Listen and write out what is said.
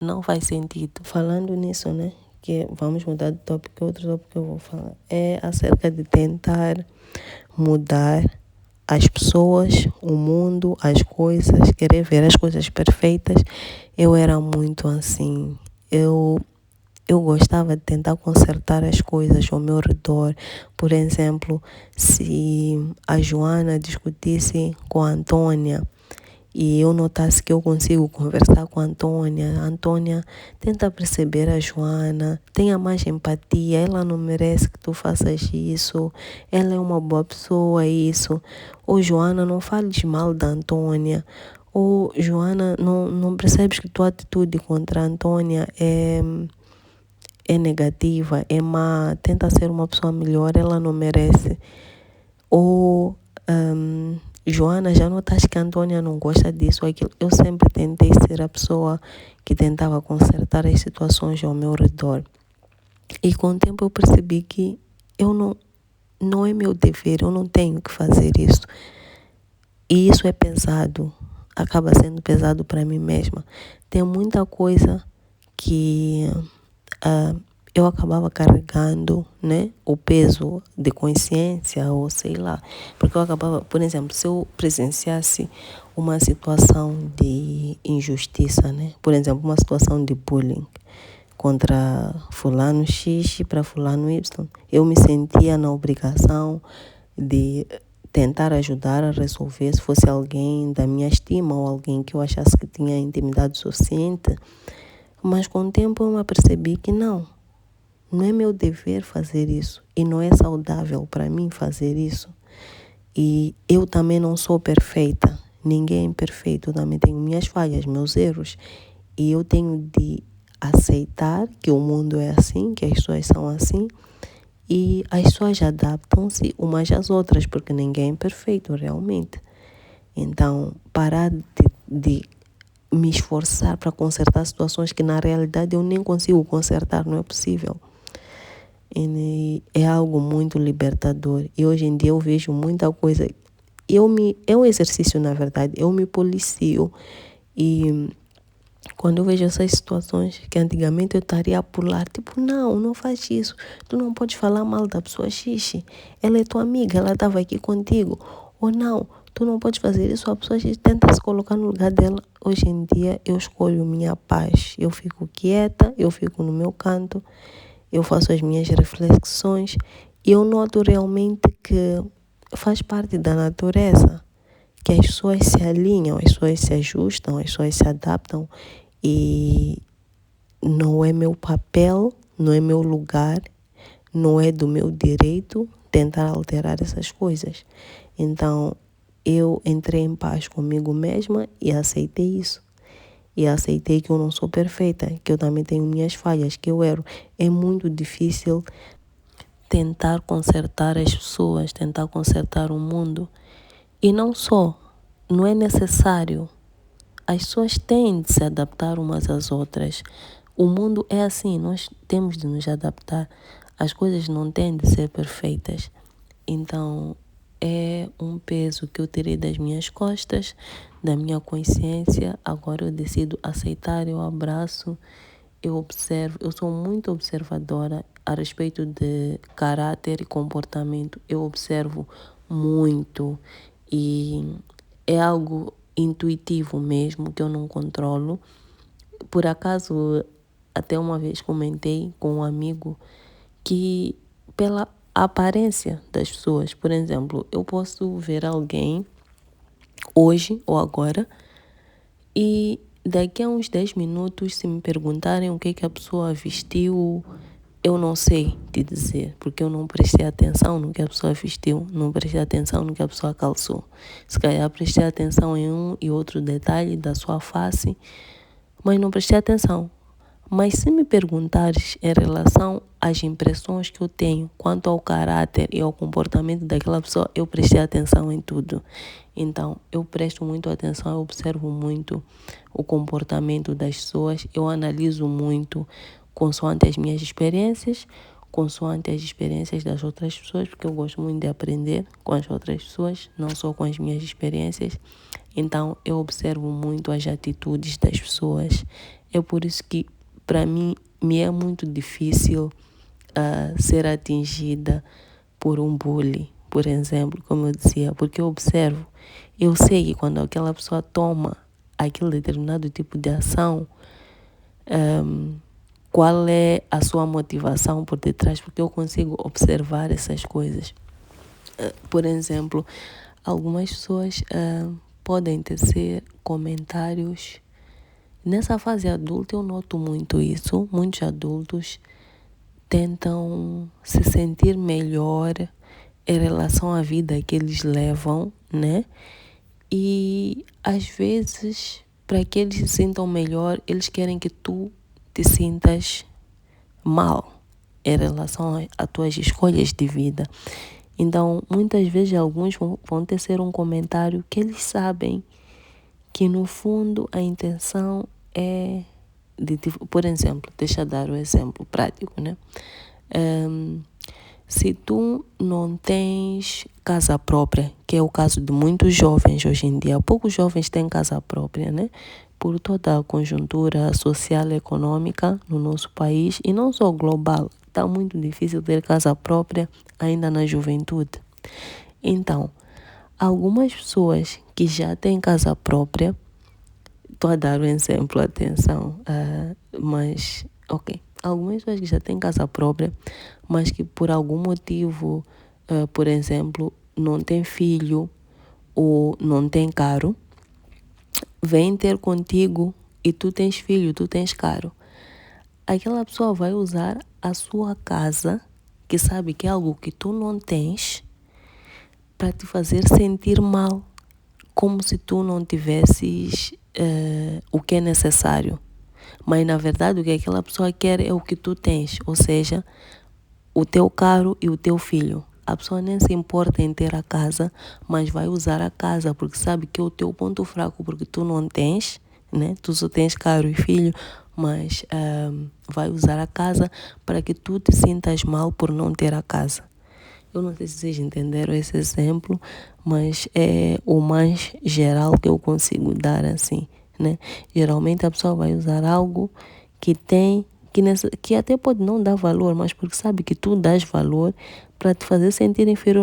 não faz sentido. Falando nisso, né? Que vamos mudar de tópico, outro tópico que eu vou falar é acerca de tentar mudar as pessoas, o mundo, as coisas, querer ver as coisas perfeitas. Eu era muito assim. Eu gostava de tentar consertar as coisas ao meu redor. Por exemplo, se a Joana discutisse com a Antônia e eu notasse que eu consigo conversar com a Antônia tenta perceber a Joana, tenha mais empatia, ela não merece que tu faças isso, ela é uma boa pessoa, isso. Ou Joana, não fales mal da Antônia. Ou Joana, não percebes que tua atitude contra a Antônia é negativa, é má, tenta ser uma pessoa melhor, ela não merece. Ou Joana, já notaste que a Antônia não gosta disso ou aquilo. Eu sempre tentei ser a pessoa que tentava consertar as situações ao meu redor. E com o tempo eu percebi que eu não é meu dever, eu não tenho que fazer isso. E isso é pesado, acaba sendo pesado para mim mesma. Tem muita coisa que eu acabava carregando, né, o peso de consciência ou sei lá, porque eu acabava, por exemplo, se eu presenciasse uma situação de injustiça, né, por exemplo, uma situação de bullying contra fulano X para fulano Y, eu me sentia na obrigação de tentar ajudar a resolver, se fosse alguém da minha estima ou alguém que eu achasse que tinha intimidade suficiente, mas com o tempo eu me apercebi que não é meu dever fazer isso e não é saudável para mim fazer isso. E eu também não sou perfeita, ninguém é perfeito, eu também tenho minhas falhas, meus erros. E eu tenho de aceitar que o mundo é assim, que as pessoas são assim e as pessoas adaptam-se umas às outras, porque ninguém é perfeito realmente. Então, parar de me esforçar para consertar situações que na realidade eu nem consigo consertar, não é possível. E é algo muito libertador. E hoje em dia eu vejo muita coisa. É um exercício, na verdade. Eu me policio. E quando eu vejo essas situações que antigamente eu estaria a pular, tipo, não faz isso. Tu não pode falar mal da pessoa xixi. Ela é tua amiga, ela estava aqui contigo. Ou não, tu não pode fazer isso. A pessoa xixi tenta se colocar no lugar dela. Hoje em dia eu escolho minha paz. Eu fico quieta, eu fico no meu canto. Eu faço as minhas reflexões e eu noto realmente que faz parte da natureza, que as pessoas se alinham, as pessoas se ajustam, as pessoas se adaptam e não é meu papel, não é meu lugar, não é do meu direito tentar alterar essas coisas. Então, eu entrei em paz comigo mesma e aceitei isso. E aceitei que eu não sou perfeita, que eu também tenho minhas falhas, que eu erro. É muito difícil tentar consertar as pessoas, tentar consertar o mundo. E não é necessário. As pessoas têm de se adaptar umas às outras. O mundo é assim, nós temos de nos adaptar. As coisas não têm de ser perfeitas. Então, é um peso que eu tirei das minhas costas, da minha consciência. Agora eu decido aceitar, eu abraço, eu observo. Eu sou muito observadora a respeito de caráter e comportamento. Eu observo muito e é algo intuitivo mesmo que eu não controlo. Por acaso, até uma vez comentei com um amigo que pela aparência das pessoas, por exemplo, eu posso ver alguém hoje ou agora e daqui a uns 10 minutos, se me perguntarem o que a pessoa vestiu, eu não sei te dizer, porque eu não prestei atenção no que a pessoa vestiu, não prestei atenção no que a pessoa calçou. Se calhar prestei atenção em um e outro detalhe da sua face, mas não prestei atenção. Mas se me perguntares em relação às impressões que eu tenho quanto ao caráter e ao comportamento daquela pessoa, eu prestei atenção em tudo. Então, eu presto muito atenção, eu observo muito o comportamento das pessoas, eu analiso muito consoante as minhas experiências, consoante as experiências das outras pessoas, porque eu gosto muito de aprender com as outras pessoas, não só com as minhas experiências. Então, eu observo muito as atitudes das pessoas, É por isso que, para mim, me é muito difícil ser atingida por um bullying, por exemplo, como eu dizia, porque eu observo, eu sei que quando aquela pessoa toma aquele determinado tipo de ação, qual é a sua motivação por detrás, porque eu consigo observar essas coisas. Por exemplo, algumas pessoas podem tecer comentários. Nessa fase adulta eu noto muito isso. Muitos adultos tentam se sentir melhor em relação à vida que eles levam, né? E às vezes, para que eles se sintam melhor, eles querem que tu te sintas mal em relação às tuas escolhas de vida. Então, muitas vezes, alguns vão tecer um comentário que eles sabem que, no fundo, a intenção é de, por exemplo, deixa eu dar um exemplo prático, né? Se tu não tens casa própria, que é o caso de muitos jovens hoje em dia, poucos jovens têm casa própria, né? Por toda a conjuntura social e econômica no nosso país, e não só global, está muito difícil ter casa própria ainda na juventude. Então, algumas pessoas que já têm casa própria, estou a dar um exemplo, atenção, mas, ok. Algumas pessoas que já têm casa própria, mas que por algum motivo, por exemplo, não têm filho ou não têm carro, vêm ter contigo e tu tens filho, tu tens carro. Aquela pessoa vai usar a sua casa, que sabe que é algo que tu não tens, para te fazer sentir mal, como se tu não tivesses o que é necessário. Mas, na verdade, o que aquela pessoa quer é o que tu tens, ou seja, o teu carro e o teu filho. A pessoa nem se importa em ter a casa, mas vai usar a casa porque sabe que é o teu ponto fraco, porque tu não tens, né? Tu só tens carro e filho, mas vai usar a casa para que tu te sintas mal por não ter a casa. Eu não sei se vocês entenderam esse exemplo, mas é o mais geral que eu consigo dar assim, né? Geralmente a pessoa vai usar algo que tem, que até pode não dar valor, mas porque sabe que tu dás valor para te fazer sentir inferior.